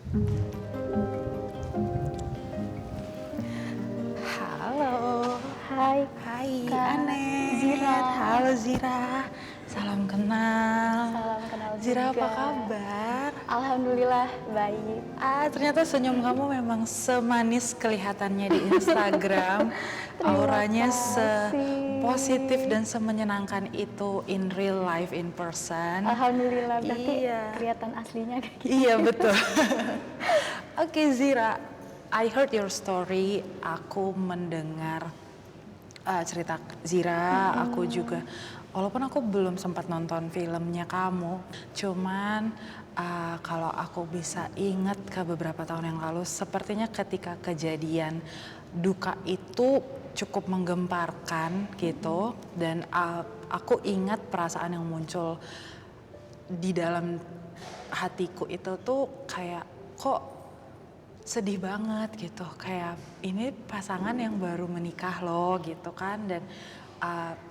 Halo, Hai hai Kak Zira, Anet. Halo Zira, salam kenal. salam kenal Zira apa juga. kabar? Alhamdulillah baik. Ternyata senyum kamu memang semanis kelihatannya di Instagram. Terima Auranya sepositif kasih. dan semenyenangkan itu in real life, in person. Alhamdulillah berarti Iya, kelihatan aslinya kayak gitu. iya betul. Oke Zira, I heard your story. Aku mendengar cerita Zira, aku juga walaupun aku belum sempat nonton filmnya kamu, cuman kalau aku bisa ingat ke beberapa tahun yang lalu, sepertinya ketika kejadian duka itu cukup menggemparkan gitu, dan aku ingat perasaan yang muncul di dalam hatiku itu tuh kayak kok sedih banget gitu, kayak ini pasangan yang baru menikah loh gitu kan. Dan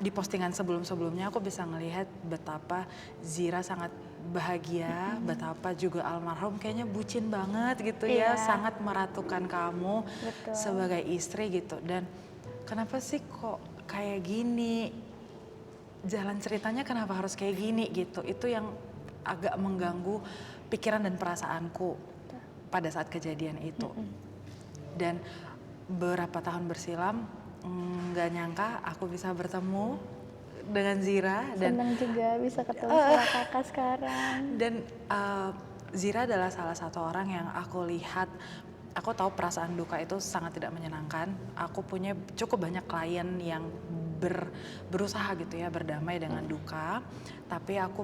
di postingan sebelum-sebelumnya aku bisa ngelihat betapa Zira sangat bahagia, betapa juga almarhum kayaknya bucin banget gitu ya, Iya, sangat meratukan kamu betul. sebagai istri gitu. Dan kenapa sih kok kayak gini, jalan ceritanya kenapa harus kayak gini gitu, itu yang agak mengganggu pikiran dan perasaanku pada saat kejadian itu. Dan beberapa tahun bersilam, nggak nyangka aku bisa bertemu dengan Zira. Dan Senang juga bisa ketemu sama kakak sekarang. Zira adalah salah satu orang yang aku lihat, aku tahu perasaan duka itu sangat tidak menyenangkan. Aku punya cukup banyak klien yang berusaha gitu ya berdamai dengan duka, tapi aku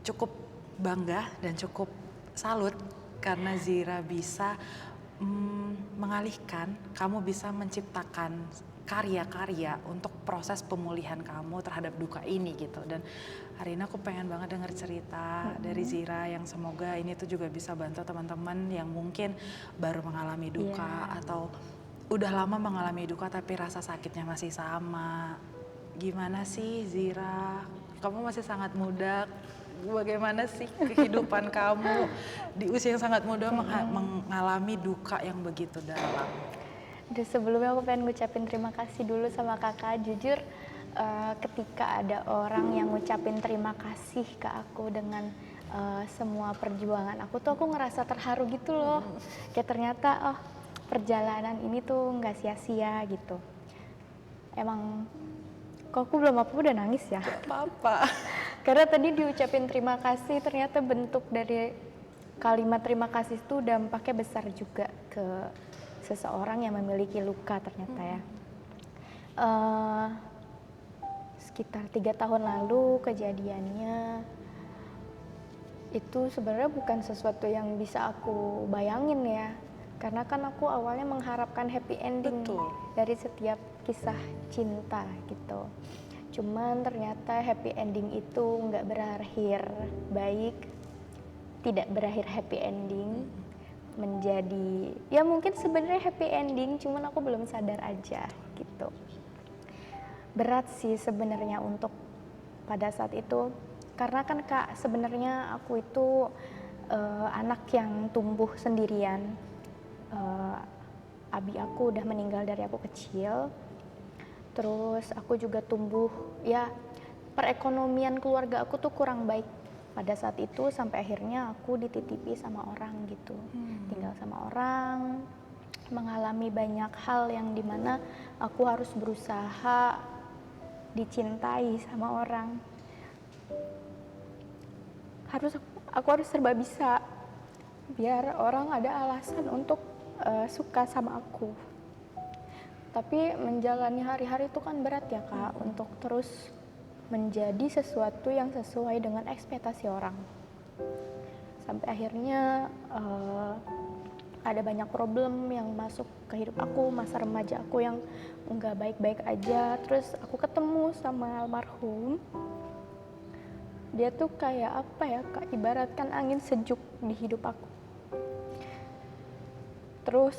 cukup bangga dan cukup salut karena Zira bisa mengalihkan, kamu bisa menciptakan karya-karya untuk proses pemulihan kamu terhadap duka ini gitu. Dan hari ini aku pengen banget denger cerita dari Zira yang semoga ini tuh juga bisa bantu teman-teman yang mungkin baru mengalami duka Iya. atau udah lama mengalami duka tapi rasa sakitnya masih sama. Gimana sih Zira? Kamu masih sangat muda. Bagaimana sih kehidupan kamu di usia yang sangat muda mengalami duka yang begitu dalam? Dan sebelumnya aku pengen ngucapin terima kasih dulu sama kakak. Jujur ketika ada orang yang ngucapin terima kasih ke aku dengan semua perjuangan aku ngerasa terharu gitu loh. Kayak ternyata oh perjalanan ini tuh nggak sia-sia gitu. Emang kok aku belum apa udah nangis ya? Gak apa-apa. Karena tadi diucapin terima kasih, ternyata bentuk dari kalimat terima kasih itu dampaknya besar juga ke seseorang yang memiliki luka ternyata ya. Sekitar 3 tahun lalu kejadiannya itu sebenarnya bukan sesuatu yang bisa aku bayangin ya. Karena kan aku awalnya mengharapkan happy ending Betul. dari setiap kisah cinta gitu. Cuman ternyata happy ending itu nggak berakhir baik, tidak berakhir happy ending, menjadi ya mungkin sebenarnya happy ending, cuman aku belum sadar aja gitu. Berat sih sebenarnya untuk pada saat itu, karena kan Kak sebenarnya aku itu anak yang tumbuh sendirian. Abi aku udah meninggal dari aku kecil. Terus aku juga tumbuh ya, perekonomian keluarga aku tuh kurang baik pada saat itu sampai akhirnya aku dititipi sama orang gitu. Tinggal sama orang, mengalami banyak hal yang dimana aku harus berusaha dicintai sama orang. Aku harus serba bisa biar orang ada alasan untuk suka sama aku. Tapi menjalani hari-hari itu kan berat ya Kak, untuk terus menjadi sesuatu yang sesuai dengan ekspektasi orang. Sampai akhirnya ada banyak problem yang masuk ke hidup aku, masa remaja aku yang nggak baik-baik aja. Terus aku ketemu sama almarhum. Dia tuh kayak apa ya Kak, ibaratkan angin sejuk di hidup aku. Terus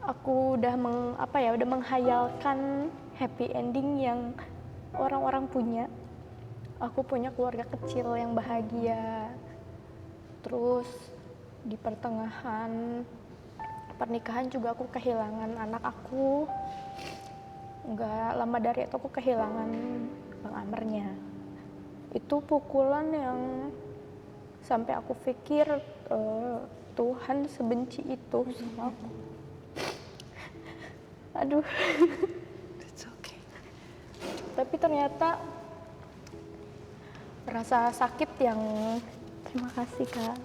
aku udah udah menghayalkan happy ending yang orang-orang punya. Aku punya keluarga kecil yang bahagia. Terus di pertengahan pernikahan juga aku kehilangan anak aku. Nggak lama dari itu aku kehilangan Bang Amernya. Itu pukulan yang sampai aku pikir Tuhan sebenci itu sama aku. Aduh. It's okay. Tapi ternyata rasa sakit yang, terima kasih Kak,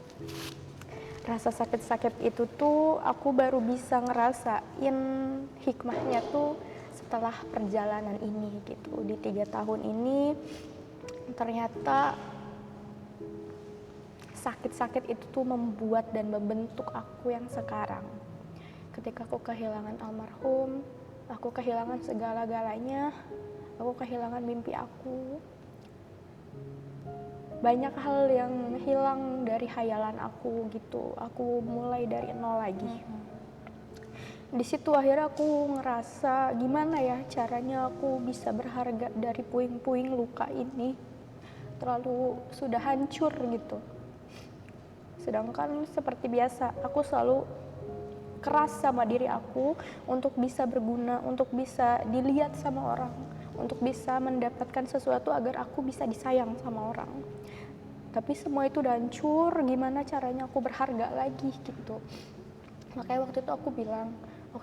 rasa sakit-sakit itu tuh aku baru bisa ngerasain hikmahnya tuh setelah perjalanan ini gitu. Di 3 tahun ini ternyata sakit-sakit itu tuh membuat dan membentuk aku yang sekarang. Ketika aku kehilangan almarhum, aku kehilangan segala-galanya, aku kehilangan mimpi aku. Banyak hal yang hilang dari hayalan aku gitu. Aku mulai dari nol lagi. Di situ akhirnya aku ngerasa gimana ya caranya aku bisa berharga dari puing-puing luka ini. Terlalu sudah hancur gitu. Sedangkan seperti biasa, aku selalu keras sama diri aku untuk bisa berguna, untuk bisa dilihat sama orang, untuk bisa mendapatkan sesuatu agar aku bisa disayang sama orang. Tapi semua itu udah hancur, gimana caranya aku berharga lagi gitu. Makanya waktu itu aku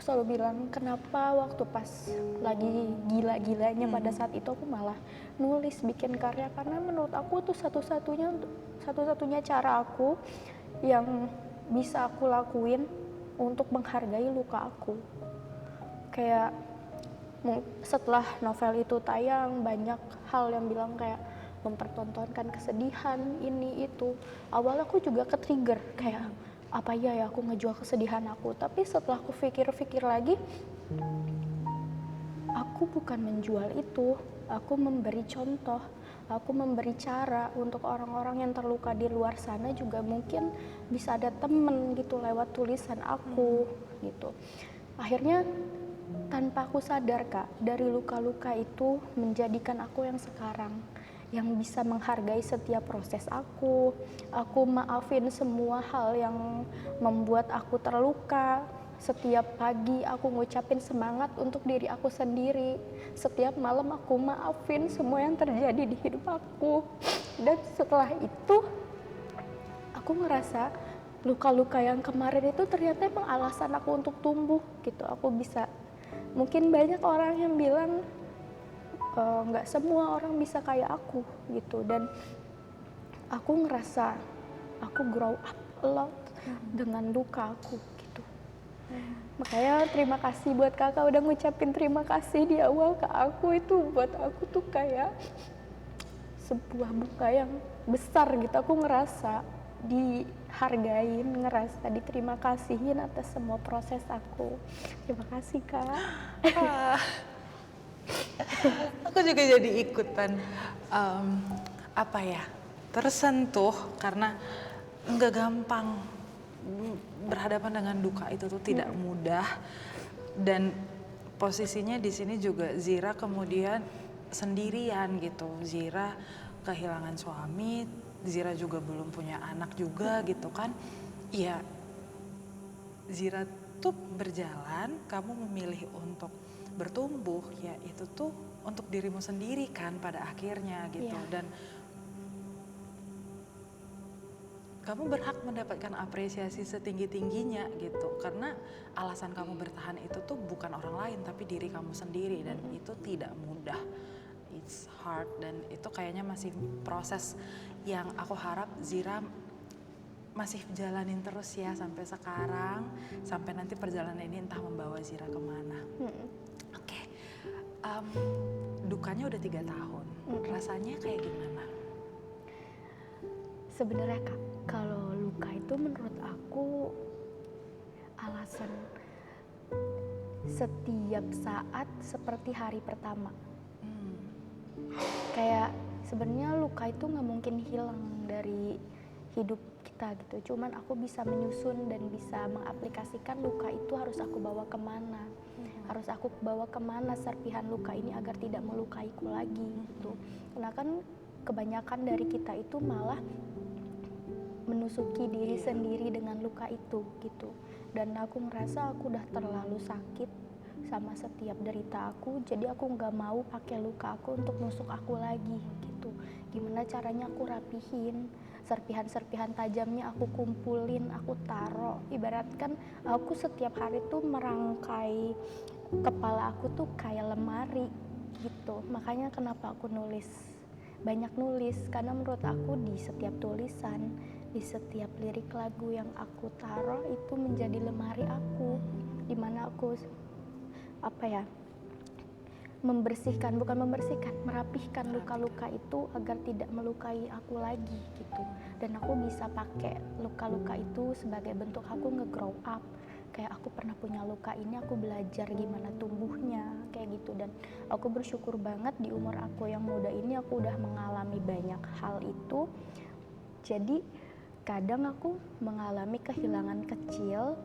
selalu bilang, kenapa waktu pas lagi gila-gilanya pada saat itu aku malah nulis, bikin karya. Karena menurut aku tuh satu-satunya cara aku yang bisa aku lakuin untuk menghargai luka aku. Kayak setelah novel itu tayang, banyak hal yang bilang kayak mempertontonkan kesedihan ini itu. Awalnya aku juga ke-trigger kayak apa ya aku ngejual kesedihan aku. Tapi setelah aku pikir-pikir lagi, aku bukan menjual itu, aku memberi contoh, aku memberi cara untuk orang-orang yang terluka di luar sana juga mungkin bisa ada temen gitu lewat tulisan aku gitu. Akhirnya tanpa aku sadar Kak, dari luka-luka itu menjadikan aku yang sekarang, yang bisa menghargai setiap proses aku maafin semua hal yang membuat aku terluka. Setiap pagi aku ngucapin semangat untuk diri aku sendiri. Setiap malam aku maafin semua yang terjadi di hidup aku. Dan setelah itu, aku ngerasa luka-luka yang kemarin itu ternyata emang alasan aku untuk tumbuh gitu. Aku bisa, mungkin banyak orang yang bilang nggak semua orang bisa kayak aku gitu. Dan aku ngerasa aku grow up a lot dengan luka aku gitu. Makanya terima kasih buat kakak udah ngucapin terima kasih di awal ke aku. Itu buat aku tuh kayak sebuah bunga yang besar gitu. Aku ngerasa dihargain, ngerasa diterima kasihin atas semua proses aku. Terima kasih Kak. Aku juga jadi ikutan tersentuh karena nggak gampang berhadapan dengan duka itu tuh tidak mudah. Dan posisinya di sini juga Zira kemudian sendirian gitu. Zira kehilangan suami, Zira juga belum punya anak juga gitu kan. Ya Zira tuh berjalan, kamu memilih untuk bertumbuh, ya itu tuh untuk dirimu sendiri kan pada akhirnya gitu. Dan kamu berhak mendapatkan apresiasi setinggi-tingginya gitu. Karena alasan kamu bertahan itu tuh bukan orang lain tapi diri kamu sendiri. Dan itu tidak mudah, it's hard. Dan itu kayaknya masih proses yang aku harap Zira masih jalanin terus ya sampai sekarang, sampai nanti perjalanan ini entah membawa Zira kemana. Oke. Dukanya udah 3 tahun, rasanya kayak gimana? Sebenarnya Kak, kalau luka itu menurut aku alasan setiap saat seperti hari pertama. Kayak sebenarnya luka itu nggak mungkin hilang dari hidup kita gitu. Cuman aku bisa menyusun dan bisa mengaplikasikan luka itu harus aku bawa kemana. Harus aku bawa kemana serpihan luka ini agar tidak melukaiku lagi gitu. Karena kan kebanyakan dari kita itu malah menusuki diri sendiri dengan luka itu gitu. Dan aku ngerasa aku udah terlalu sakit sama setiap derita aku, jadi aku nggak mau pakai luka aku untuk nusuk aku lagi gitu. Gimana caranya aku rapihin, serpihan-serpihan tajamnya aku kumpulin, aku taruh. Ibaratkan aku setiap hari tuh merangkai kepala aku tuh kayak lemari gitu. Makanya kenapa aku banyak nulis, karena menurut aku di setiap tulisan, di setiap lirik lagu yang aku taruh itu menjadi lemari aku, dimana aku merapihkan luka-luka itu agar tidak melukai aku lagi gitu. Dan aku bisa pakai luka-luka itu sebagai bentuk aku nge-grow up. Kayak aku pernah punya luka ini, aku belajar gimana tumbuhnya kayak gitu. Dan aku bersyukur banget di umur aku yang muda ini aku udah mengalami banyak hal itu. Jadi kadang aku mengalami kehilangan kecil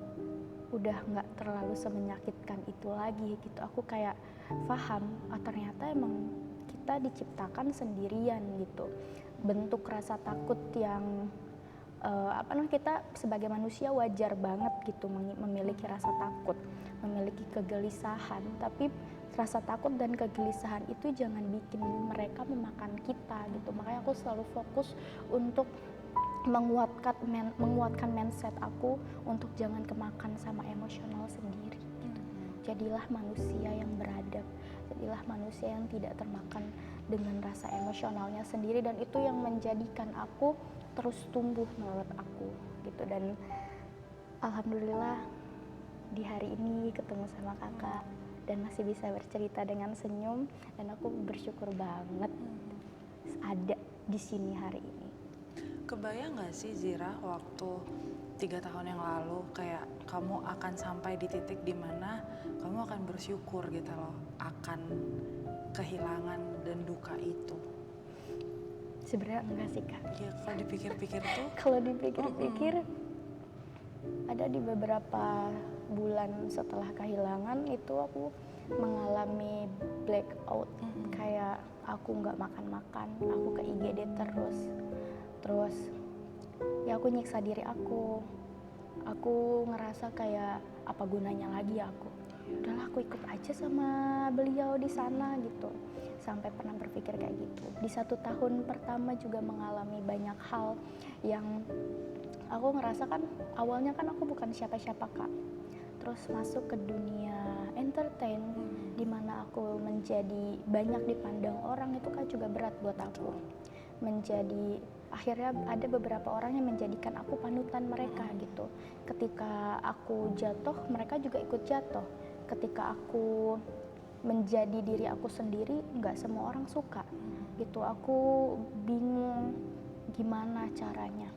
udah nggak terlalu semenyakitkan itu lagi gitu. Aku kayak paham, ternyata emang kita diciptakan sendirian gitu. Bentuk rasa takut yang kita sebagai manusia wajar banget gitu memiliki rasa takut, memiliki kegelisahan, tapi rasa takut dan kegelisahan itu jangan bikin mereka memakan kita gitu. Makanya aku selalu fokus untuk menguatkan mindset aku untuk jangan kemakan sama emosional sendiri gitu. Jadilah manusia yang beradab, jadilah manusia yang tidak termakan dengan rasa emosionalnya sendiri, dan itu yang menjadikan aku terus tumbuh menurut aku gitu. Dan alhamdulillah di hari ini ketemu sama kakak dan masih bisa bercerita dengan senyum, dan aku bersyukur banget ada di sini hari ini. Kebayang gak sih Zira waktu 3 tahun yang lalu kayak kamu akan sampai di titik dimana kamu akan bersyukur gitu loh akan kehilangan dan duka itu? Sebenarnya enggak sih kak. Ya kalau dipikir-pikir tuh. Kalau dipikir-pikir ada di beberapa bulan setelah kehilangan itu aku mengalami blackout. Kayak aku nggak makan-makan, aku ke IGD terus ya aku nyiksa diri aku ngerasa kayak apa gunanya lagi aku, udahlah aku ikut aja sama beliau di sana gitu. Sampai pernah berpikir kayak gitu. Di 1 tahun pertama juga mengalami banyak hal yang aku ngerasa kan awalnya kan aku bukan siapa-siapa kak, terus masuk ke dunia entertain dimana aku menjadi banyak dipandang orang, itu kan juga berat buat aku. Akhirnya ada beberapa orang yang menjadikan aku panutan mereka gitu. Ketika aku jatuh, mereka juga ikut jatuh. Ketika aku menjadi diri aku sendiri, nggak semua orang suka gitu. Aku bingung gimana caranya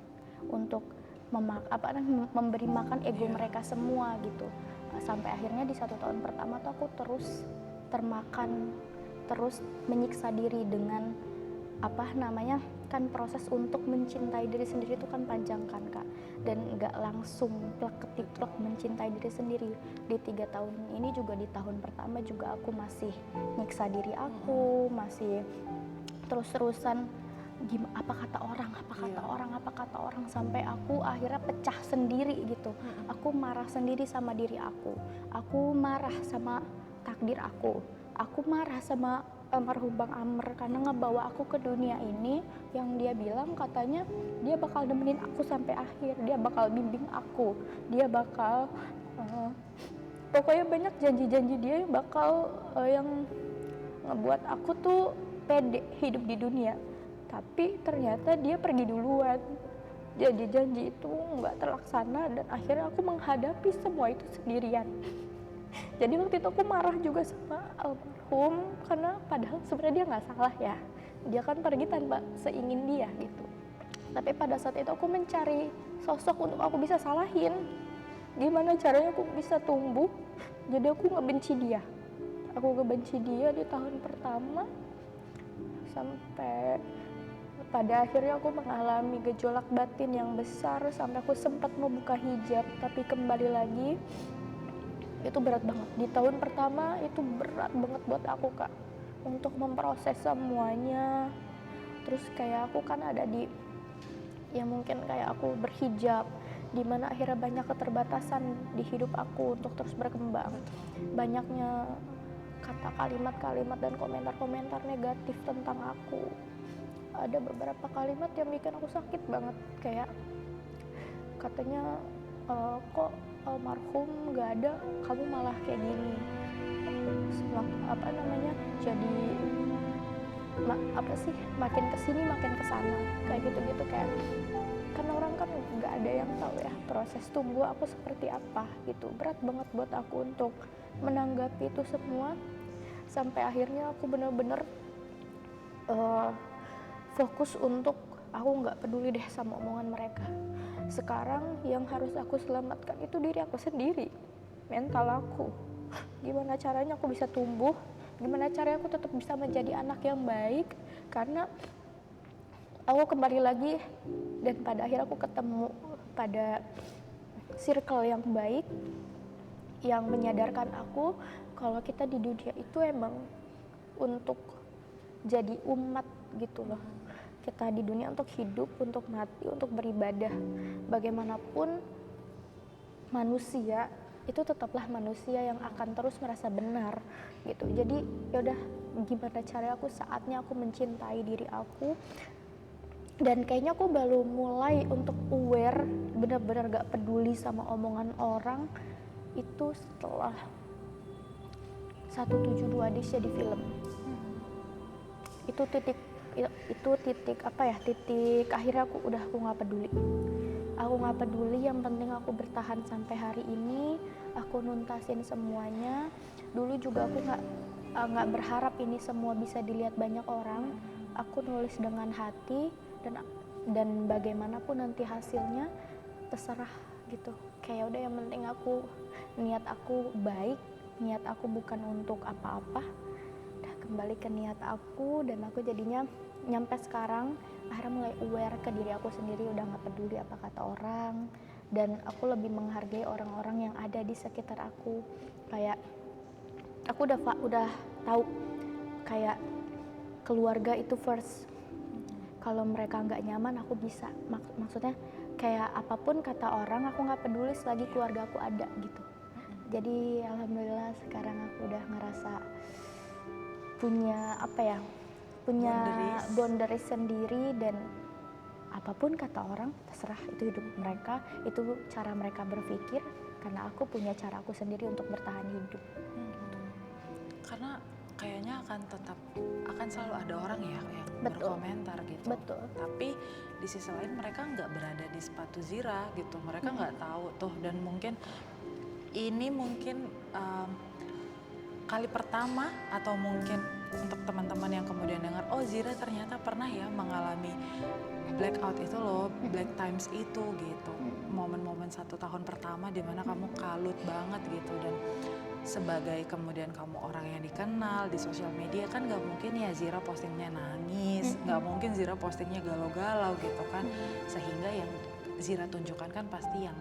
untuk memberi makan ego mereka semua gitu. Sampai akhirnya di 1 tahun pertama tuh aku terus termakan, terus menyiksa diri dengan kan proses untuk mencintai diri sendiri itu kan panjang kan kak, dan nggak langsung plek mencintai diri sendiri. Di 3 tahun ini juga, di tahun pertama juga aku masih nyiksa diri aku, masih terus-terusan apa kata orang, sampai aku akhirnya pecah sendiri gitu. Aku marah sendiri sama diri aku marah sama takdir aku marah sama almarhum Bang Amr karena ngebawa aku ke dunia ini yang dia bilang katanya dia bakal nemenin aku sampai akhir, dia bakal bimbing aku, dia bakal pokoknya banyak janji-janji dia yang bakal yang ngebuat aku tuh pede hidup di dunia. Tapi ternyata dia pergi duluan, janji-janji itu nggak terlaksana, dan akhirnya aku menghadapi semua itu sendirian. Jadi waktu itu aku marah juga sama almarhum karena padahal sebenarnya dia nggak salah ya, dia kan pergi tanpa seingin dia gitu. Tapi pada saat itu aku mencari sosok untuk aku bisa salahin, gimana caranya aku bisa tumbuh. Jadi aku ngebenci dia di tahun pertama, sampai pada akhirnya aku mengalami gejolak batin yang besar sampai aku sempat mau buka hijab, tapi kembali lagi. Itu berat banget. Di tahun pertama itu berat banget buat aku kak, untuk memproses semuanya. Terus kayak aku kan ada di yang mungkin kayak aku berhijab, di mana akhirnya banyak keterbatasan di hidup aku untuk terus berkembang. Banyaknya kata kalimat-kalimat dan komentar-komentar negatif tentang aku. Ada beberapa kalimat yang bikin aku sakit banget, kayak katanya kok almarhum nggak ada, kamu malah kayak gini. Apa namanya, jadi makin kesini makin kesana, kayak gitu-gitu. Kayak kan orang kan nggak ada yang tahu ya proses tumbuh aku seperti apa gitu. Berat banget buat aku untuk menanggapi itu semua, sampai akhirnya aku bener-bener fokus untuk aku nggak peduli deh sama omongan mereka. Sekarang yang harus aku selamatkan itu diri aku sendiri, mental aku. Gimana caranya aku bisa tumbuh, gimana caranya aku tetap bisa menjadi anak yang baik, karena aku kembali lagi dan pada akhirnya aku ketemu pada circle yang baik yang menyadarkan aku kalau kita di dunia itu emang untuk jadi umat gitu loh. Kita di dunia untuk hidup, untuk mati, untuk beribadah. Bagaimanapun manusia itu tetaplah manusia yang akan terus merasa benar gitu. Jadi yaudah, gimana caranya saatnya aku mencintai diri aku. Dan kayaknya aku baru mulai untuk aware, benar-benar gak peduli sama omongan orang itu setelah 172 Days jadi film. Itu titik apa ya, titik akhirnya aku nggak peduli. Aku nggak peduli, yang penting aku bertahan sampai hari ini, aku nuntasin semuanya. Dulu juga aku nggak berharap ini semua bisa dilihat banyak orang. Aku nulis dengan hati, dan bagaimanapun nanti hasilnya terserah gitu. Kayak udah, yang penting niat aku baik, niat aku bukan untuk apa-apa. Udah kembali ke niat aku, dan aku jadinya nyampe sekarang akhirnya mulai aware ke diri aku sendiri, udah nggak peduli apa kata orang, dan aku lebih menghargai orang-orang yang ada di sekitar aku. Kayak aku udah tahu kayak keluarga itu first. Kalau mereka nggak nyaman, aku bisa maksudnya kayak apapun kata orang aku nggak peduli selagi keluarga aku ada gitu. Jadi alhamdulillah sekarang aku udah ngerasa punya boundaries sendiri, dan apapun kata orang terserah, itu hidup mereka, itu cara mereka berpikir, karena aku punya cara aku sendiri untuk bertahan hidup. Karena kayaknya akan selalu ada orang ya yang Betul. berkomentar gitu. Betul. Tapi di sisi lain mereka nggak berada di sepatu Zira gitu, mereka nggak tahu tuh. Dan ini mungkin kali pertama, atau mungkin untuk teman-teman yang kemudian dengar, oh Zira ternyata pernah ya mengalami blackout itu loh, black times itu gitu. Momen-momen 1 tahun pertama dimana kamu kalut banget gitu. Dan sebagai kemudian kamu orang yang dikenal di sosial media, kan gak mungkin ya Zira postingnya nangis, gak mungkin Zira postingnya galau-galau gitu kan. Sehingga yang Zira tunjukkan kan pasti yang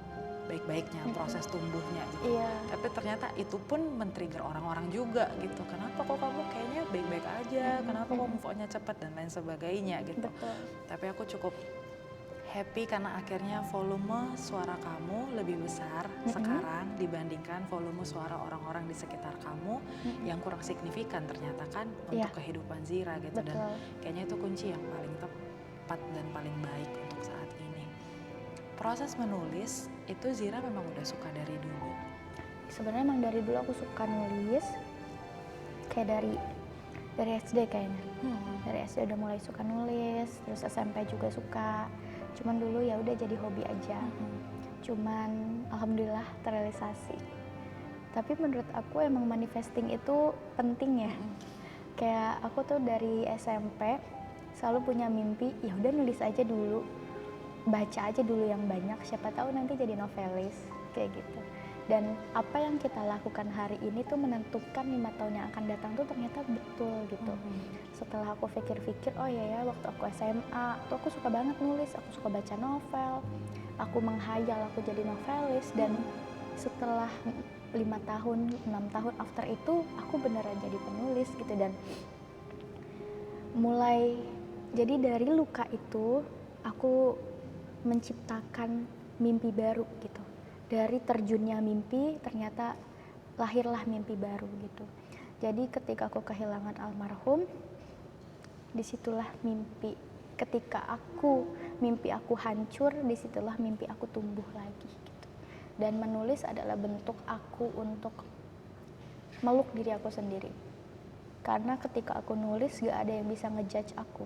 baik-baiknya, proses tumbuhnya gitu. Iya. Tapi ternyata itu pun men-trigger orang-orang juga gitu. Kenapa kok kamu kayaknya baik-baik aja, kenapa kok move on-nya cepat dan lain sebagainya gitu. Betul. Tapi aku cukup happy karena akhirnya volume suara kamu lebih besar sekarang dibandingkan volume suara orang-orang di sekitar kamu yang kurang signifikan ternyata kan untuk kehidupan Zira gitu. Betul. Dan kayaknya itu kunci yang paling tepat dan paling baik untuk saat ini. Proses menulis itu Zira memang udah suka dari dulu? Sebenarnya emang dari dulu aku suka nulis, kayak dari SD kayaknya. Dari SD udah mulai suka nulis, terus SMP juga suka. Cuman dulu ya udah jadi hobi aja. Cuman alhamdulillah terrealisasi. Tapi menurut aku emang manifesting itu penting ya. Kayak aku tuh dari SMP selalu punya mimpi, ya udah nulis aja dulu. Baca aja dulu yang banyak, siapa tahu nanti jadi novelis kayak gitu. Dan apa yang kita lakukan hari ini tuh menentukan 5 tahun yang akan datang tuh ternyata betul gitu. Setelah aku pikir-pikir, oh ya waktu aku SMA tuh aku suka banget nulis, aku suka baca novel, aku menghayal aku jadi novelis. Dan setelah 5 tahun, 6 tahun after itu aku beneran jadi penulis gitu. Dan mulai, jadi dari luka itu aku menciptakan mimpi baru gitu. Dari terjunnya mimpi ternyata lahirlah mimpi baru gitu. Jadi ketika aku kehilangan almarhum, disitulah mimpi. Ketika mimpi aku hancur, disitulah mimpi aku tumbuh lagi gitu. Dan menulis adalah bentuk aku untuk meluk diri aku sendiri. Karena ketika aku nulis gak ada yang bisa ngejudge aku.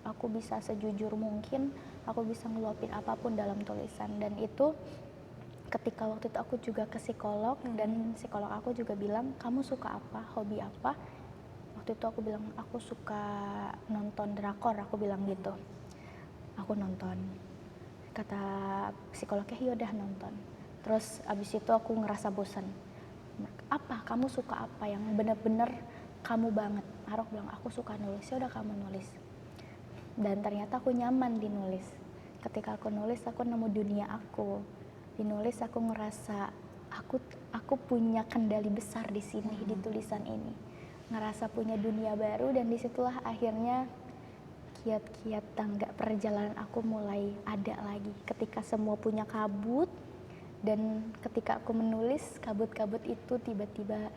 Aku bisa sejujur mungkin, aku bisa ngeluapin apapun dalam tulisan. Dan itu ketika waktu itu aku juga ke psikolog, dan psikolog aku juga bilang, kamu suka apa, hobi apa? Waktu itu aku bilang, aku suka nonton drakor, aku bilang gitu. Aku nonton. Kata psikolognya, yaudah nonton. Terus abis itu aku ngerasa bosan. Apa, kamu suka apa yang benar-benar kamu banget? Arok bilang, aku suka nulis, yaudah kamu nulis. Dan ternyata aku nyaman di nulis. Ketika aku nulis, aku nemu dunia aku. Di nulis aku ngerasa aku punya kendali besar di sini, di tulisan ini. Ngerasa punya dunia baru, dan disitulah akhirnya kiat-kiat tangga perjalanan aku mulai ada lagi. Ketika semua punya kabut, dan ketika aku menulis, kabut-kabut itu tiba-tiba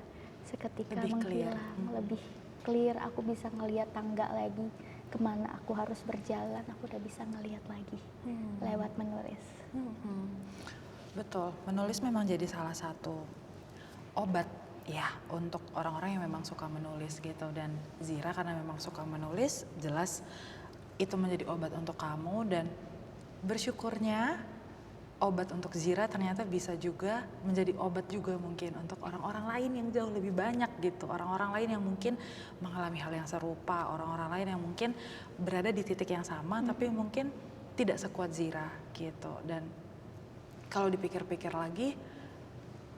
seketika menghilang, lebih clear. Aku bisa ngelihat tangga lagi, kemana aku harus berjalan, aku udah bisa ngelihat lagi lewat menulis. Betul, menulis memang jadi salah satu obat ya untuk orang-orang yang memang suka menulis gitu. Dan Zira karena memang suka menulis, jelas itu menjadi obat untuk kamu. Dan bersyukurnya obat untuk Zira ternyata bisa juga menjadi obat juga mungkin untuk orang-orang lain yang jauh lebih banyak gitu. Orang-orang lain yang mungkin mengalami hal yang serupa, orang-orang lain yang mungkin berada di titik yang sama tapi mungkin tidak sekuat Zira gitu. Dan kalau dipikir-pikir lagi,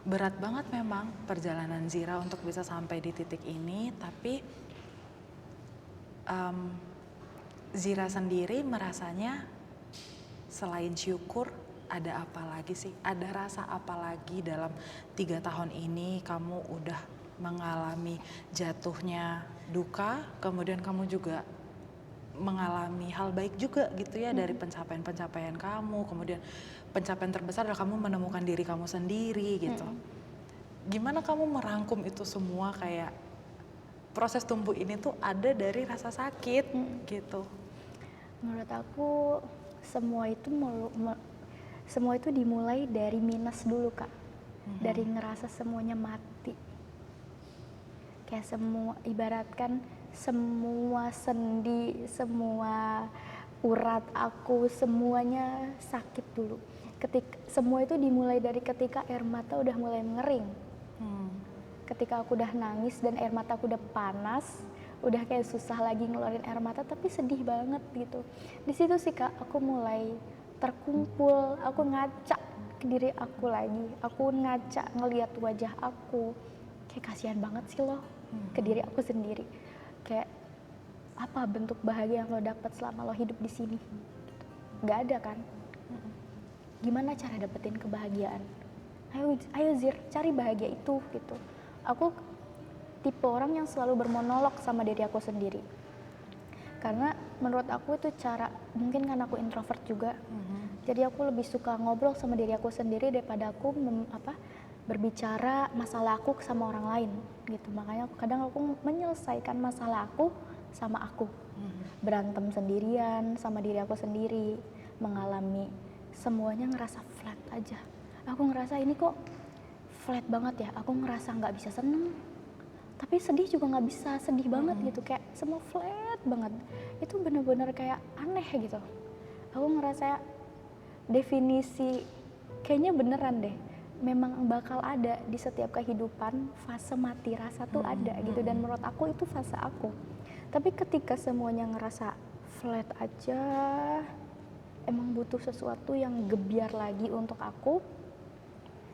berat banget memang perjalanan Zira untuk bisa sampai di titik ini. Tapi Zira sendiri merasanya selain syukur, ada apa lagi sih? Ada rasa apa lagi dalam 3 tahun ini kamu udah mengalami jatuhnya duka, kemudian kamu juga mengalami hal baik juga gitu ya dari pencapaian-pencapaian kamu, kemudian pencapaian terbesar adalah kamu menemukan diri kamu sendiri gitu. Gimana kamu merangkum itu semua, kayak proses tumbuh ini tuh ada dari rasa sakit gitu? Menurut aku semua itu dimulai dari minus dulu, Kak. Dari ngerasa semuanya mati. Kayak semua, ibaratkan semua sendi, semua urat aku, semuanya sakit dulu. Semua itu dimulai dari ketika air mata udah mulai mengering. Ketika aku udah nangis dan air mata aku udah panas, udah kayak susah lagi ngeluarin air mata, tapi sedih banget gitu. Di situ sih, Kak, aku mulai terkumpul, aku ngaca ke diri aku lagi, aku ngaca ngelihat wajah aku, kayak kasihan banget sih lo ke diri aku sendiri. Kayak apa bentuk bahagia yang lo dapat selama lo hidup di sini? Gak ada kan? Gimana cara dapetin kebahagiaan? Ayo Zir, cari bahagia itu gitu. Aku tipe orang yang selalu bermonolog sama diri aku sendiri. Karena menurut aku itu cara, mungkin kan aku introvert juga. Jadi aku lebih suka ngobrol sama diri aku sendiri daripada aku berbicara masalah aku sama orang lain gitu. Makanya kadang aku menyelesaikan masalah aku sama aku. Berantem sendirian sama diri aku sendiri, mengalami semuanya ngerasa flat aja. Aku ngerasa ini kok flat banget ya, aku ngerasa nggak bisa seneng, tapi sedih juga nggak bisa sedih banget gitu, kayak semua flat banget. Itu bener-bener kayak aneh gitu. Aku ngerasa definisi kayaknya beneran deh, memang bakal ada di setiap kehidupan fase mati rasa tuh ada gitu, dan menurut aku itu fase aku. Tapi ketika semuanya ngerasa flat aja, emang butuh sesuatu yang gebiar lagi untuk aku,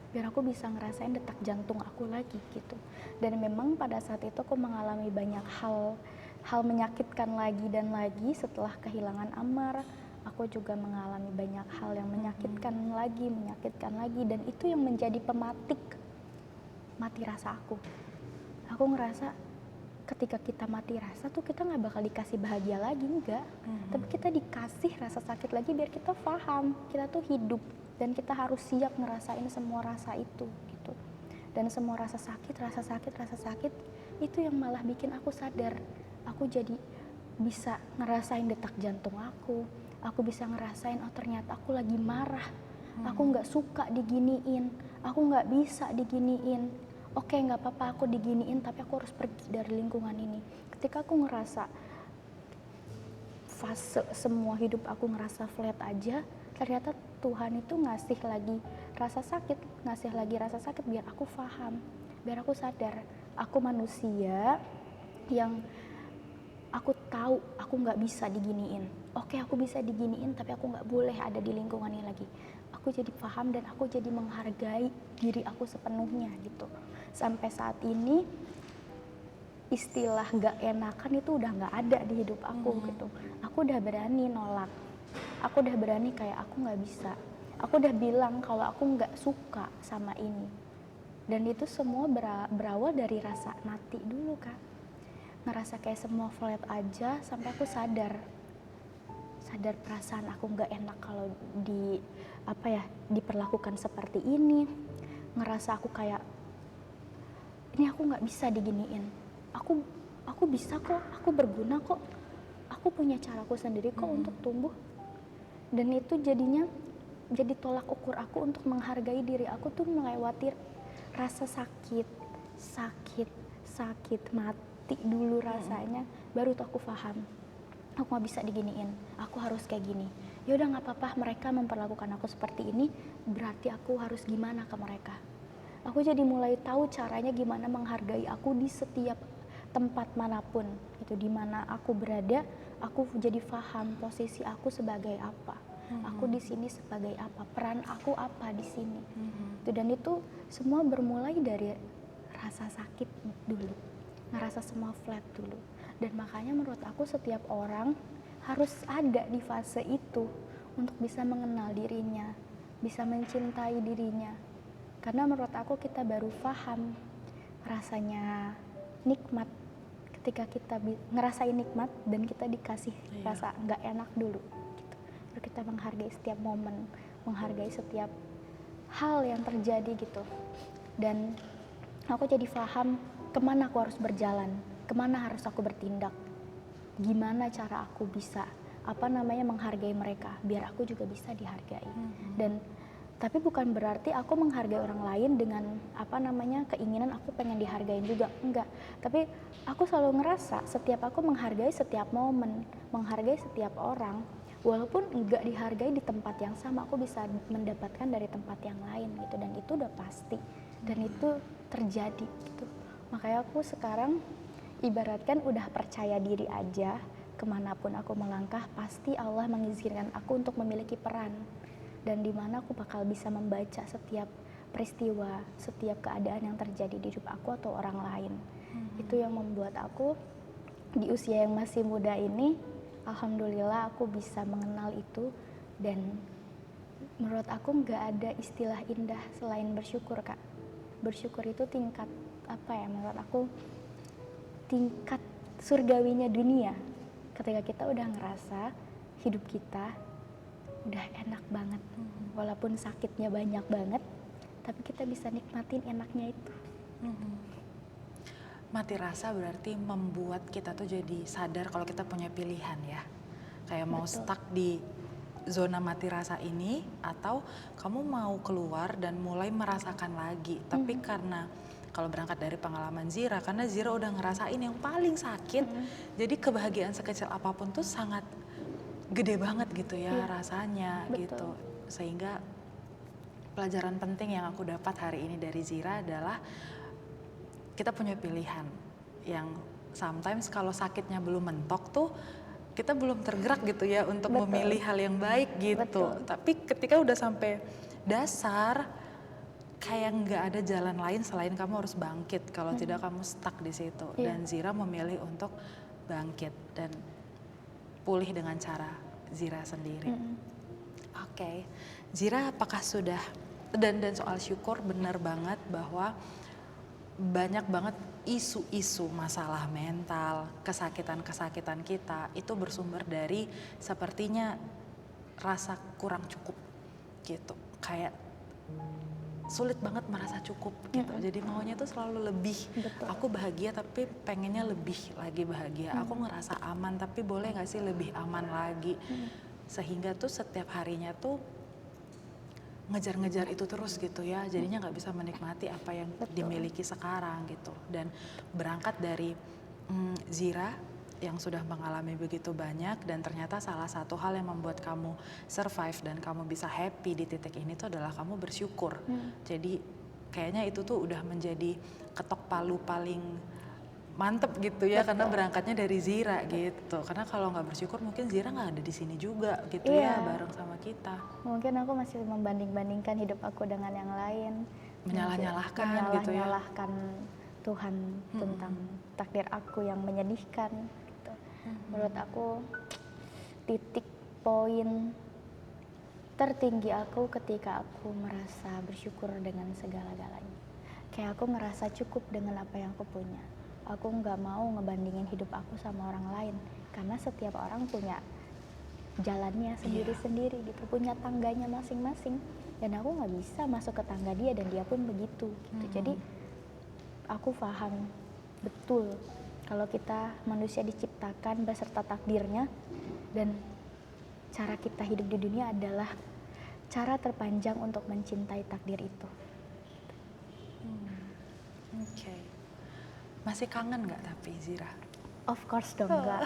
biar aku bisa ngerasain detak jantung aku lagi gitu. Dan memang pada saat itu aku mengalami banyak hal menyakitkan lagi dan lagi. Setelah kehilangan Amar, aku juga mengalami banyak hal yang menyakitkan lagi, dan itu yang menjadi pematik mati rasa aku. Aku ngerasa ketika kita mati rasa tuh kita nggak bakal dikasih bahagia lagi, enggak. Tapi kita dikasih rasa sakit lagi biar kita paham kita tuh hidup dan kita harus siap ngerasain semua rasa itu gitu. Dan semua rasa sakit itu yang malah bikin aku sadar. Aku jadi bisa ngerasain detak jantung aku bisa ngerasain oh ternyata aku lagi marah, aku nggak suka diginiin, aku nggak bisa diginiin. Oke, nggak apa-apa aku diginiin, tapi aku harus pergi dari lingkungan ini. Ketika aku ngerasa fase semua hidup aku ngerasa flat aja, ternyata Tuhan itu ngasih lagi rasa sakit biar aku paham, biar aku sadar aku manusia yang aku tahu aku nggak bisa diginiin. Oke, aku bisa diginiin, tapi aku nggak boleh ada di lingkungan ini lagi. Aku jadi paham dan aku jadi menghargai diri aku sepenuhnya gitu. Sampai saat ini istilah nggak enakan itu udah nggak ada di hidup aku gitu. Aku udah berani nolak. Aku udah berani kayak aku nggak bisa. Aku udah bilang kalau aku nggak suka sama ini. Dan itu semua berawal dari rasa mati dulu, Kak. Ngerasa kayak semua flat aja sampai aku sadar perasaan aku nggak enak kalau diperlakukan seperti ini. Ngerasa aku kayak ini aku nggak bisa diginiin, aku bisa kok, aku berguna kok, aku punya caraku sendiri kok untuk tumbuh. Dan itu jadinya jadi tolak ukur aku untuk menghargai diri aku tuh melewati rasa sakit mati dulu rasanya, baru tuh aku paham aku nggak bisa diginiin, aku harus kayak gini. Ya udah nggak apa-apa mereka memperlakukan aku seperti ini, berarti aku harus gimana ke mereka. Aku jadi mulai tahu caranya gimana menghargai aku di setiap tempat manapun. Itu di mana aku berada, aku jadi paham posisi aku sebagai apa. Aku di sini sebagai apa, peran aku apa di sini. Dan itu semua bermulai dari rasa sakit dulu, ngerasa semua flat dulu. Dan makanya menurut aku setiap orang harus ada di fase itu untuk bisa mengenal dirinya, bisa mencintai dirinya. Karena menurut aku kita baru paham rasanya nikmat ketika kita ngerasain nikmat dan kita dikasih rasa nggak enak dulu gitu. Baru kita menghargai setiap momen, menghargai setiap hal yang terjadi gitu. Dan aku jadi paham kemana aku harus berjalan, kemana harus aku bertindak, gimana cara aku bisa menghargai mereka biar aku juga bisa dihargai. Dan tapi bukan berarti aku menghargai orang lain dengan keinginan aku pengen dihargain juga, enggak. Tapi aku selalu ngerasa setiap aku menghargai setiap momen, menghargai setiap orang, walaupun enggak dihargai di tempat yang sama, aku bisa mendapatkan dari tempat yang lain gitu. Dan itu udah pasti, dan itu terjadi gitu. Makanya aku sekarang ibaratkan udah percaya diri aja, kemanapun aku melangkah pasti Allah mengizinkan aku untuk memiliki peran, dan dimana aku bakal bisa membaca setiap peristiwa, setiap keadaan yang terjadi di hidup aku atau orang lain. Itu yang membuat aku di usia yang masih muda ini, alhamdulillah aku bisa mengenal itu. Dan menurut aku nggak ada istilah indah selain bersyukur, Kak. Bersyukur itu tingkat menurut aku tingkat surgawinya dunia. Ketika kita udah ngerasa hidup kita udah enak banget, walaupun sakitnya banyak banget, tapi kita bisa nikmatin enaknya itu. Mati rasa berarti membuat kita tuh jadi sadar kalau kita punya pilihan ya. Kayak mau stuck di zona mati rasa ini, atau kamu mau keluar dan mulai merasakan lagi. Tapi karena kalau berangkat dari pengalaman Zira, karena Zira udah ngerasain yang paling sakit, jadi kebahagiaan sekecil apapun tuh sangat gede banget gitu ya rasanya. Betul. Gitu. Sehingga pelajaran penting yang aku dapat hari ini dari Zira adalah kita punya pilihan yang sometimes kalau sakitnya belum mentok tuh kita belum tergerak gitu ya untuk memilih hal yang baik gitu. Tapi ketika udah sampai dasar, kayak nggak ada jalan lain selain kamu harus bangkit, kalau tidak kamu stuck di situ. Dan Zira memilih untuk bangkit dan pulih dengan cara Zira sendiri. Oke. Zira, apakah sudah dan soal syukur, benar banget bahwa banyak banget isu-isu masalah mental, kesakitan-kesakitan kita itu bersumber dari sepertinya rasa kurang cukup gitu. Kayak sulit banget merasa cukup gitu. Jadi maunya tuh selalu lebih. Betul. Aku bahagia tapi pengennya lebih lagi bahagia. Aku ngerasa aman tapi boleh gak sih lebih aman lagi. Sehingga tuh setiap harinya tuh ngejar-ngejar itu terus gitu ya. Jadinya nggak bisa menikmati apa yang dimiliki sekarang gitu. Dan berangkat dari Zira yang sudah mengalami begitu banyak, dan ternyata salah satu hal yang membuat kamu survive dan kamu bisa happy di titik ini tuh adalah kamu bersyukur. Jadi kayaknya itu tuh udah menjadi ketok palu paling mantep gitu ya. Karena berangkatnya dari Zira gitu. Karena kalau nggak bersyukur mungkin Zira nggak ada di sini juga gitu ya bareng sama kita. Mungkin aku masih membanding-bandingkan hidup aku dengan yang lain, Menyalah-nyalahkan gitu ya. menyalahkan Tuhan tentang takdir aku yang menyedihkan gitu. Menurut aku titik poin tertinggi aku ketika aku merasa bersyukur dengan segala-galanya. Kayak aku merasa cukup dengan apa yang aku punya. Aku nggak mau ngebandingin hidup aku sama orang lain, karena setiap orang punya jalannya sendiri-sendiri gitu, punya tangganya masing-masing, dan aku nggak bisa masuk ke tangga dia dan dia pun begitu gitu. Jadi aku paham betul kalau kita manusia diciptakan beserta takdirnya, dan cara kita hidup di dunia adalah cara terpanjang untuk mencintai takdir itu. Oke. Masih kangen nggak tapi Zira? Of course dong, enggak.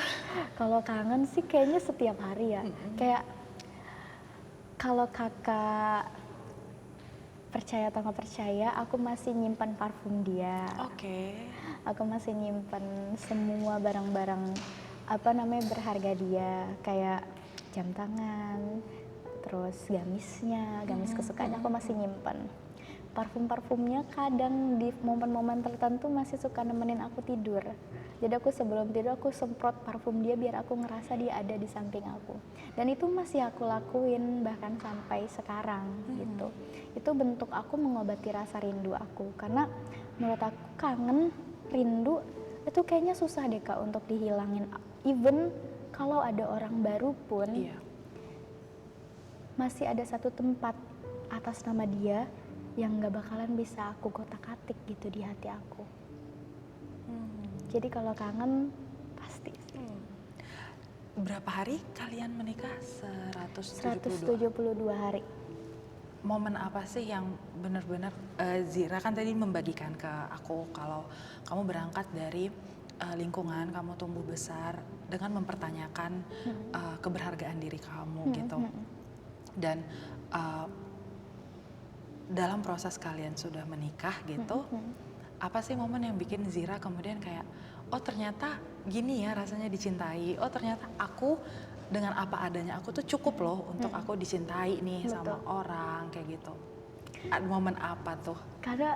Kalau kangen sih kayaknya setiap hari ya. Kayak kalau kakak percaya atau nggak percaya, aku masih nyimpan parfum dia. Oke. Aku masih nyimpan semua barang-barang berharga dia, kayak jam tangan, terus gamisnya, gamis kesukaannya aku masih nyimpan. Parfum-parfumnya kadang di momen-momen tertentu masih suka nemenin aku tidur. Jadi aku sebelum tidur aku semprot parfum dia biar aku ngerasa dia ada di samping aku. Dan itu masih aku lakuin bahkan sampai sekarang gitu. Itu bentuk aku mengobati rasa rindu aku, karena menurut aku kangen, rindu itu kayaknya susah deh Kak untuk dihilangin. Even kalau ada orang baru pun masih ada satu tempat atas nama dia yang gak bakalan bisa aku kotak-atik gitu di hati aku. Jadi kalau kangen pasti sih. Berapa hari kalian menikah? 172 hari. Momen apa sih yang benar-benar Zira kan tadi membagikan ke aku kalau kamu berangkat dari lingkungan, kamu tumbuh besar dengan mempertanyakan keberhargaan diri kamu gitu. Dan dalam proses kalian sudah menikah gitu, apa sih momen yang bikin Zira kemudian kayak, oh ternyata gini ya rasanya dicintai, oh ternyata aku dengan apa adanya aku tuh cukup loh untuk aku dicintai nih sama orang kayak gitu. Ada momen apa tuh? Karena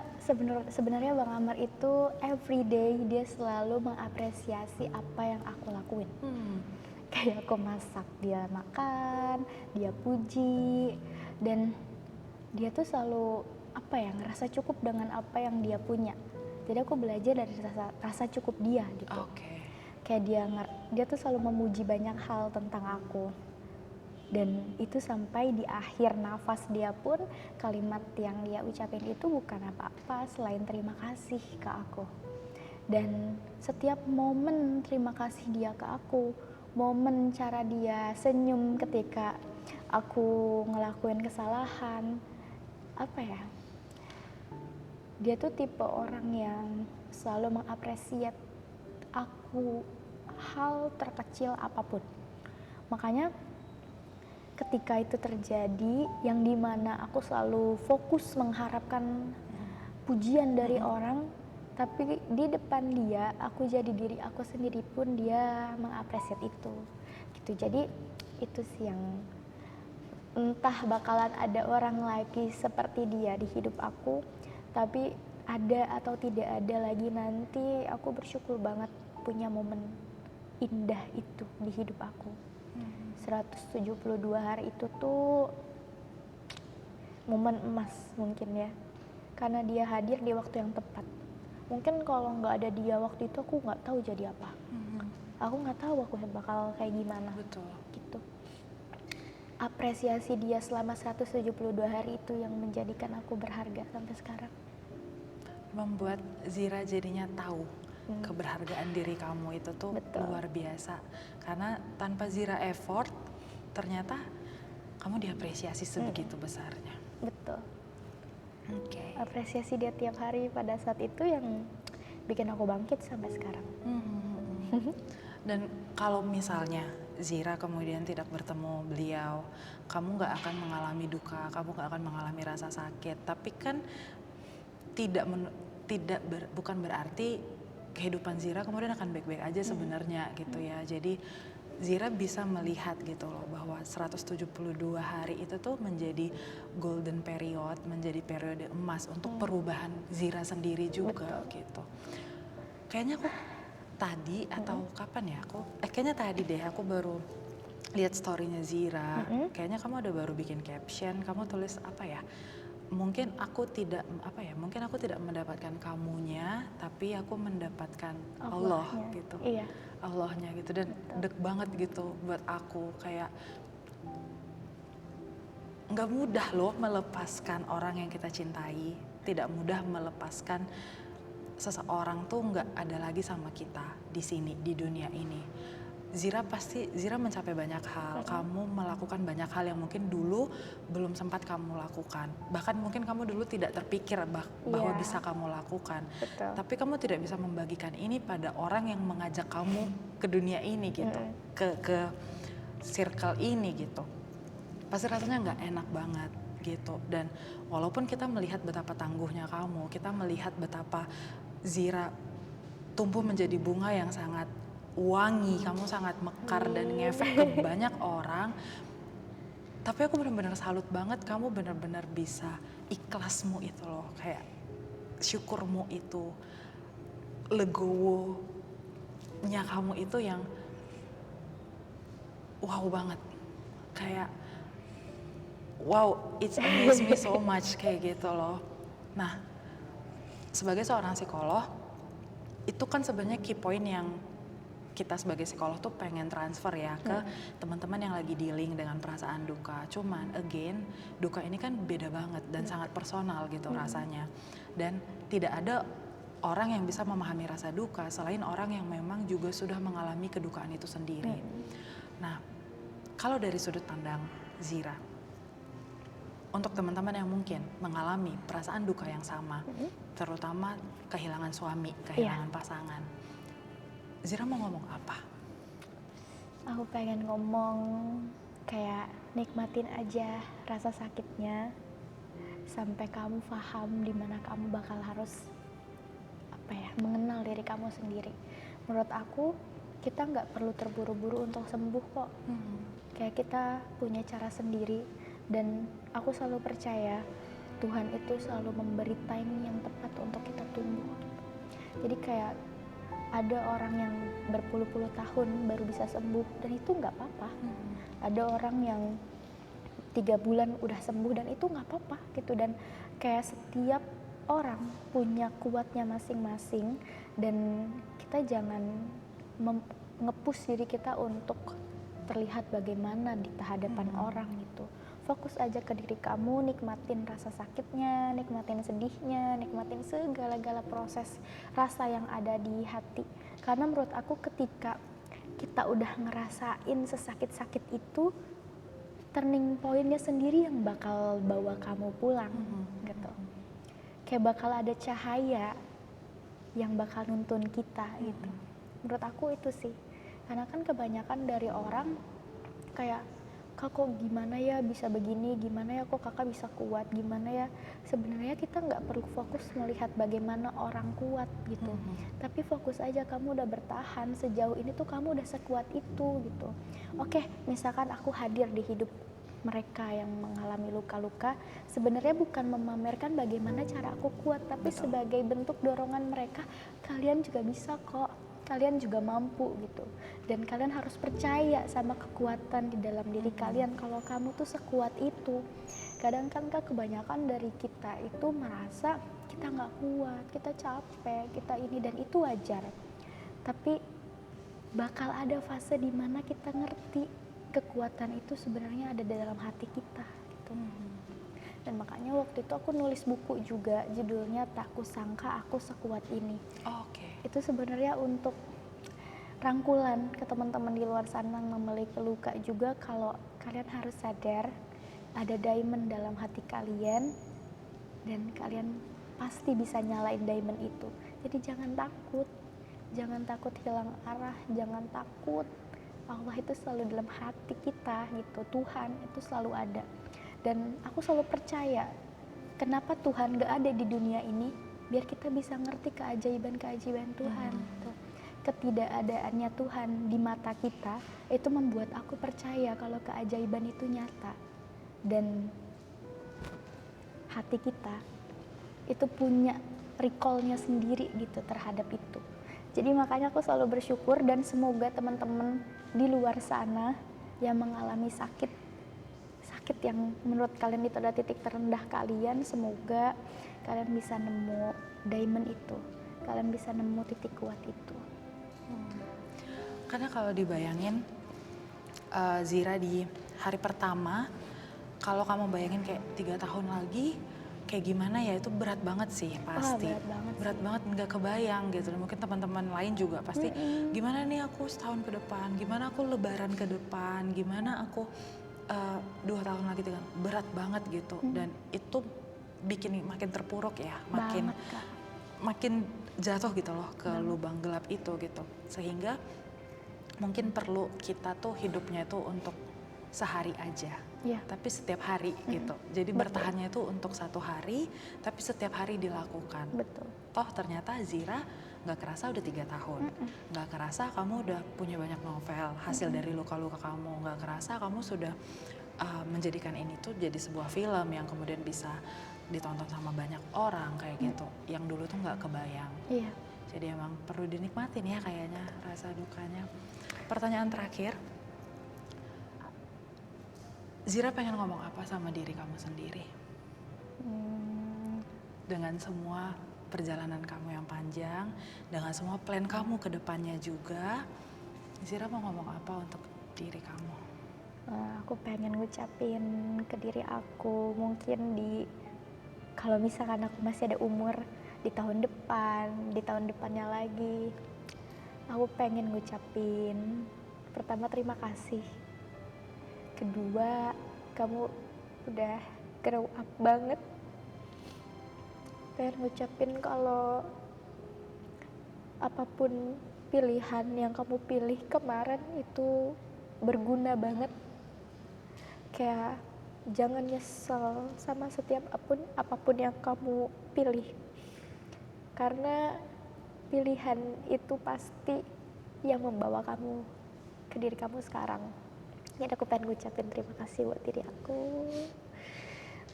sebenarnya Bang Amar itu everyday dia selalu mengapresiasi apa yang aku lakuin. Kayak aku masak, dia makan, dia puji, dan dia tuh selalu ngerasa cukup dengan apa yang dia punya. Jadi aku belajar dari rasa cukup dia gitu. Kayak dia tuh selalu memuji banyak hal tentang aku. Dan itu sampai di akhir nafas dia pun kalimat yang dia ucapin itu bukan apa-apa selain terima kasih ke aku. Dan setiap momen terima kasih dia ke aku, momen cara dia senyum ketika aku ngelakuin kesalahan, dia tuh tipe orang yang selalu mengapresiasi aku hal terkecil apapun. Makanya ketika itu terjadi, yang dimana aku selalu fokus mengharapkan pujian dari orang, tapi di depan dia aku jadi diri aku sendiri pun dia mengapresiasi itu gitu. Jadi itu sih yang entah bakalan ada orang lagi seperti dia di hidup aku, tapi ada atau tidak ada lagi nanti, aku bersyukur banget punya momen indah itu di hidup aku. 172 hari itu tuh momen emas mungkin ya, karena dia hadir di waktu yang tepat. Mungkin kalau nggak ada dia waktu itu aku nggak tahu jadi apa. Aku nggak tahu aku bakal kayak gimana. Betul. Gitu. Apresiasi dia selama 172 hari itu yang menjadikan aku berharga sampai sekarang. Membuat Zira jadinya tahu keberhargaan diri kamu itu tuh Betul. luar biasa. Karena tanpa Zira effort, ternyata kamu diapresiasi sebegitu besarnya. Betul. Oke. Apresiasi dia tiap hari pada saat itu yang bikin aku bangkit sampai sekarang. Dan kalau misalnya Zira kemudian tidak bertemu beliau, kamu nggak akan mengalami duka, kamu nggak akan mengalami rasa sakit. Tapi kan bukan berarti kehidupan Zira kemudian akan baik-baik aja sebenarnya gitu ya. Jadi Zira bisa melihat gitu loh bahwa 172 hari itu tuh menjadi golden period, menjadi periode emas untuk perubahan Zira sendiri juga gitu. Kayaknya aku tadi atau kapan ya kayaknya tadi deh aku baru lihat storynya Zira. Kayaknya kamu ada baru bikin caption, kamu tulis apa ya? Mungkin aku tidak mendapatkan kamunya, tapi aku mendapatkan Allah Allahnya. gitu. Iya. Allahnya gitu, dan deg banget gitu buat aku, kayak nggak mudah loh melepaskan orang yang kita cintai, tidak mudah melepaskan seseorang tuh nggak ada lagi sama kita di sini, di dunia ini. Zira mencapai banyak hal, kamu melakukan banyak hal yang mungkin dulu belum sempat kamu lakukan. Bahkan mungkin kamu dulu tidak terpikir bahwa bisa kamu lakukan. Betul. Tapi kamu tidak bisa membagikan ini pada orang yang mengajak kamu ke dunia ini gitu, ke circle ini gitu. Pasti rasanya nggak enak banget gitu. Dan walaupun kita melihat betapa tangguhnya kamu, kita melihat betapa Zira tumbuh menjadi bunga yang sangat wangi, kamu sangat mekar dan ngefek ke banyak orang. Tapi aku benar-benar salut banget, kamu benar-benar bisa ikhlasmu itu loh, kayak syukurmu itu, legowonya kamu itu yang wow banget. Kayak wow, it's amaze me so much kayak gitu loh. Nah, sebagai seorang psikolog, itu kan sebenarnya key point yang kita sebagai psikolog tuh pengen transfer ya ke teman-teman yang lagi dealing dengan perasaan duka. Cuman again, duka ini kan beda banget dan sangat personal gitu rasanya. Dan tidak ada orang yang bisa memahami rasa duka selain orang yang memang juga sudah mengalami kedukaan itu sendiri. Nah, kalau dari sudut pandang Zira, untuk teman-teman yang mungkin mengalami perasaan duka yang sama, terutama kehilangan suami, kehilangan pasangan, Zira mau ngomong apa? Aku pengen ngomong kayak nikmatin aja rasa sakitnya sampai kamu paham di mana kamu bakal harus mengenal diri kamu sendiri. Menurut aku kita nggak perlu terburu-buru untuk sembuh kok. Kayak kita punya cara sendiri, dan aku selalu percaya Tuhan itu selalu memberi timing yang tepat untuk kita tumbuh. Jadi kayak ada orang yang berpuluh-puluh tahun baru bisa sembuh, dan itu nggak apa-apa. Ada orang yang 3 bulan udah sembuh, dan itu nggak apa-apa gitu. Dan kayak setiap orang punya kuatnya masing-masing, dan kita jangan nge-push diri kita untuk terlihat bagaimana di hadapan orang gitu. Fokus aja ke diri kamu, nikmatin rasa sakitnya, nikmatin sedihnya, nikmatin segala-gala proses rasa yang ada di hati. Karena menurut aku ketika kita udah ngerasain sesakit-sakit itu, turning point-nya sendiri yang bakal bawa kamu pulang gitu. Kayak bakal ada cahaya yang bakal nuntun kita gitu. Menurut aku itu sih. Karena kan kebanyakan dari orang kayak, "Kak, kok gimana ya bisa begini, gimana ya kok kakak bisa kuat, gimana ya." Sebenarnya kita nggak perlu fokus melihat bagaimana orang kuat gitu, tapi fokus aja kamu udah bertahan sejauh ini tuh, kamu udah sekuat itu gitu. Oke, misalkan aku hadir di hidup mereka yang mengalami luka-luka, sebenarnya bukan memamerkan bagaimana cara aku kuat, tapi sebagai bentuk dorongan mereka, kalian juga bisa kok. kalian juga mampu gitu. Dan kalian harus percaya sama kekuatan di dalam diri kalian kalau kamu tuh sekuat itu. Kadang kan Kak, kebanyakan dari kita itu merasa kita nggak kuat, kita capek, kita ini dan itu wajar. Tapi bakal ada fase di mana kita ngerti kekuatan itu sebenarnya ada di dalam hati kita gitu. Dan makanya waktu itu aku nulis buku juga, judulnya Tak Kusangka Aku Sekuat Ini. Oke. Itu sebenarnya untuk rangkulan ke teman-teman di luar sana yang memiliki luka juga, kalau kalian harus sadar ada diamond dalam hati kalian dan kalian pasti bisa nyalain diamond itu. Jadi jangan takut hilang arah, jangan takut. Allah itu selalu dalam hati kita gitu, Tuhan itu selalu ada. Dan aku selalu percaya, kenapa Tuhan gak ada di dunia ini, biar kita bisa ngerti keajaiban-keajaiban Tuhan. Gitu. Ketidakadaannya Tuhan di mata kita, itu membuat aku percaya kalau keajaiban itu nyata. Dan hati kita itu punya recall-nya sendiri gitu terhadap itu. Jadi makanya aku selalu bersyukur dan semoga teman-teman di luar sana yang mengalami sakit yang menurut kalian itu adalah titik terendah kalian, semoga kalian bisa nemu diamond itu, kalian bisa nemu titik kuat itu. Karena kalau dibayangin Zira di hari pertama, kalau kamu bayangin kayak 3 tahun lagi kayak gimana ya, itu berat banget sih pasti. Berat banget nggak kebayang gitu. Dan mungkin teman-teman lain juga pasti gimana nih aku setahun ke depan, gimana aku lebaran ke depan, gimana aku 2 tahun lagi, berat banget gitu. Dan itu bikin makin terpuruk ya, makin jatuh gitu loh ke lubang gelap itu gitu. Sehingga mungkin perlu kita tuh hidupnya itu untuk sehari aja, tapi setiap hari gitu. Jadi bertahannya itu untuk 1 hari, tapi setiap hari dilakukan. Betul. Toh ternyata Zira nggak kerasa udah 3 tahun, nggak kerasa kamu udah punya banyak novel hasil dari luka-luka kamu, nggak kerasa kamu sudah menjadikan ini tuh jadi sebuah film yang kemudian bisa ditonton sama banyak orang kayak gitu. Yang dulu tuh nggak kebayang. Iya. Jadi emang perlu dinikmatin ya kayaknya rasa dukanya. Pertanyaan terakhir, Zira pengen ngomong apa sama diri kamu sendiri? Dengan semua perjalanan kamu yang panjang, dengan semua plan kamu ke depannya juga, Zira mau ngomong apa untuk diri kamu? Aku pengen ngucapin ke diri aku, mungkin kalau misalkan aku masih ada umur di tahun depan, di tahun depannya lagi, aku pengen ngucapin pertama terima kasih, kedua kamu udah grow up banget. Pengen ngucapin kalau apapun pilihan yang kamu pilih kemarin itu berguna banget. Kayak jangan nyesel sama setiap apapun yang kamu pilih, karena pilihan itu pasti yang membawa kamu ke diri kamu sekarang. Jadi aku pengen ngucapin terima kasih buat diri aku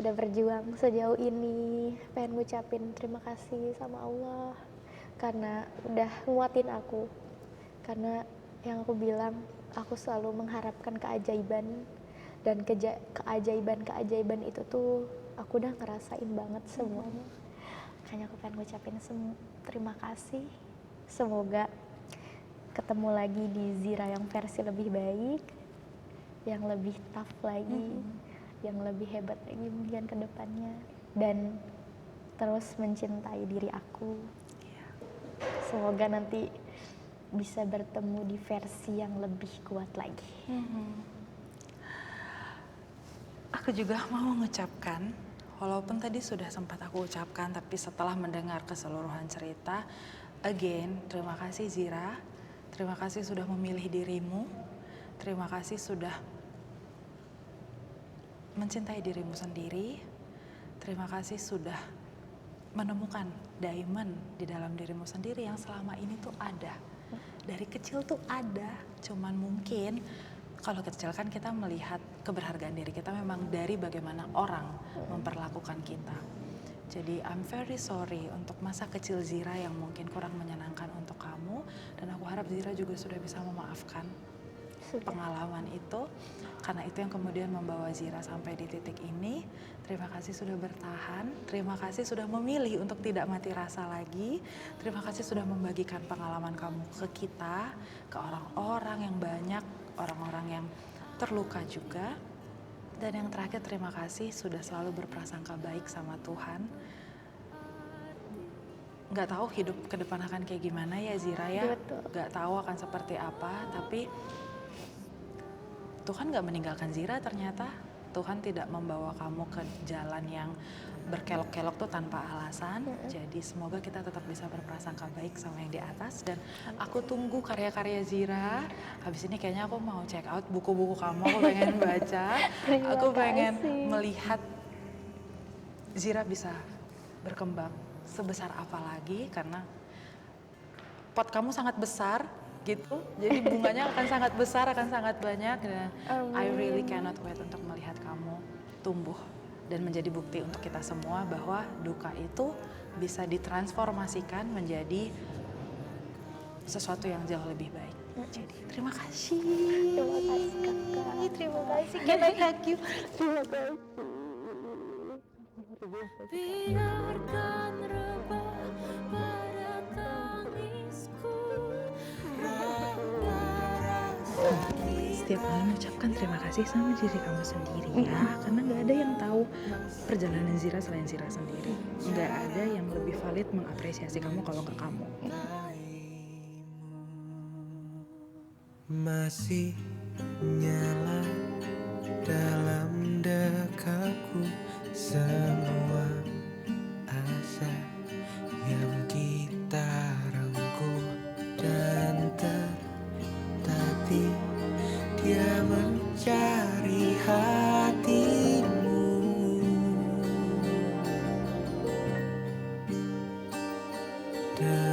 udah berjuang sejauh ini. Pengen ngucapin terima kasih sama Allah karena udah nguatin aku, karena yang aku bilang, aku selalu mengharapkan keajaiban, dan keajaiban itu tuh aku udah ngerasain banget semuanya. Makanya aku pengen ngucapin terima kasih. Semoga ketemu lagi di Zira yang versi lebih baik, yang lebih tough lagi, yang lebih hebat lagi mungkin ke depannya, dan terus mencintai diri aku. Semoga nanti bisa bertemu di versi yang lebih kuat lagi. Aku juga mau mengucapkan, walaupun tadi sudah sempat aku ucapkan, tapi setelah mendengar keseluruhan cerita, again, terima kasih Zira, terima kasih sudah memilih dirimu, terima kasih sudah mencintai dirimu sendiri, terima kasih sudah menemukan diamond di dalam dirimu sendiri yang selama ini tuh ada. Dari kecil tuh ada, cuman mungkin kalau kecil kan kita melihat keberhargaan diri kita memang dari bagaimana orang memperlakukan kita. Jadi I'm very sorry untuk masa kecil Zira yang mungkin kurang menyenangkan untuk kamu, dan aku harap Zira juga sudah bisa memaafkan Sudah. pengalaman itu, karena itu yang kemudian membawa Zira sampai di titik ini. Terima kasih sudah bertahan, terima kasih sudah memilih untuk tidak mati rasa lagi, terima kasih sudah membagikan pengalaman kamu ke kita, ke orang-orang yang banyak, orang-orang yang terluka juga. Dan yang terakhir, terima kasih sudah selalu berprasangka baik sama Tuhan. Nggak tahu hidup ke depan akan kayak gimana ya Zira ya. Betul. Nggak tahu akan seperti apa, tapi Tuhan nggak meninggalkan Zira ternyata. Tuhan tidak membawa kamu ke jalan yang berkelok-kelok tuh tanpa alasan. Jadi semoga kita tetap bisa berprasangka baik sama yang di atas. Dan aku tunggu karya-karya Zira. Habis ini kayaknya aku mau check out buku-buku kamu. Aku pengen baca. Terima Aku pengen kasih. melihat Zira bisa berkembang sebesar apa lagi, karena pot kamu sangat besar gitu. Jadi bunganya akan sangat besar, akan sangat banyak, dan I really cannot wait untuk melihat kamu tumbuh dan menjadi bukti untuk kita semua bahwa duka itu bisa ditransformasikan menjadi sesuatu yang jauh lebih baik. Jadi terima kasih. Terima kasih kakak. Terima kasih. Can I hug you? Terima kasih. Biarkan rebah pada tangisku, rangga rasa Setiap kali mengucapkan terima kasih sama diri kamu sendiri ya, karena nggak ada yang tahu perjalanan Zira selain Zira sendiri. Nggak ada yang lebih valid mengapresiasi kamu kalau nggak kamu. Masih nyala dalam dekapku semua asa yang kita rengkuh, dan tetapi dia mencari hatimu. Dan